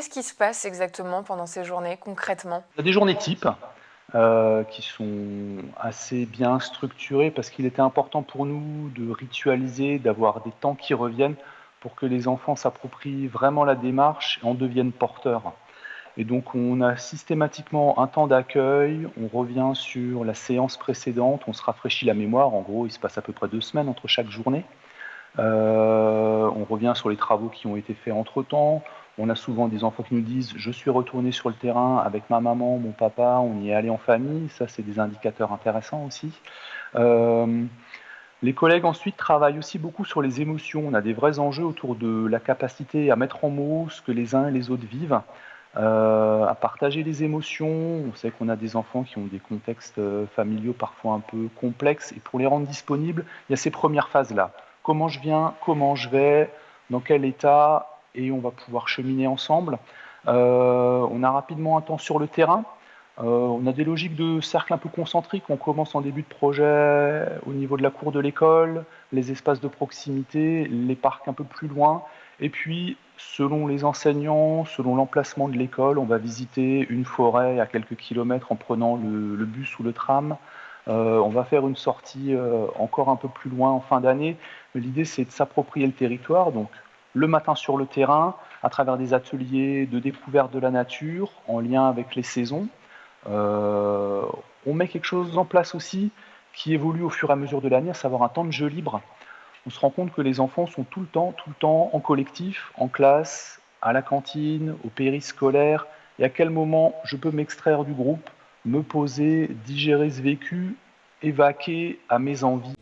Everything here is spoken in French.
qu'est-ce qui se passe exactement pendant ces journées, concrètement? On a des journées types qui sont assez bien structurées parce qu'il était important pour nous de ritualiser, d'avoir des temps qui reviennent pour que les enfants s'approprient vraiment la démarche et en deviennent porteurs. Et donc on a systématiquement un temps d'accueil, on revient sur la séance précédente, on se rafraîchit la mémoire. En gros, il se passe à peu près 2 semaines entre chaque journée. On revient sur les travaux qui ont été faits entre-temps. On a souvent des enfants qui nous disent: «Je suis retourné sur le terrain avec ma maman, mon papa, on y est allé en famille». Ça, c'est des indicateurs intéressants aussi. Hem, les collègues ensuite travaillent aussi beaucoup sur les émotions. On a des vrais enjeux autour de la capacité à mettre en mots ce que les uns et les autres vivent, à partager les émotions. On sait qu'on a des enfants qui ont des contextes, familiaux parfois un peu complexes et pour les rendre disponibles, il y a ces premières phases-là. Comment je viens? Comment je vais? Dans quel état? Et on va pouvoir cheminer ensemble. On a rapidement un temps sur le terrain. On a des logiques de cercle un peu concentriques. On commence en début de projet au niveau de la cour de l'école, les espaces de proximité, les parcs un peu plus loin. Et puis, selon les enseignants, selon l'emplacement de l'école, on va visiter une forêt à quelques kilomètres en prenant le bus ou le tram. On va faire une sortie encore un peu plus loin en fin d'année. Mais l'idée, c'est de s'approprier le territoire. Donc, le matin sur le terrain, à travers des ateliers de découverte de la nature, en lien avec les saisons. Euh, on met quelque chose en place aussi qui évolue au fur et à mesure de l'année, à savoir un temps de jeu libre. On se rend compte que les enfants sont tout le temps en collectif, en classe, à la cantine, au périscolaire, et à quel moment je peux m'extraire du groupe, me poser, digérer ce vécu, évaquer à mes envies.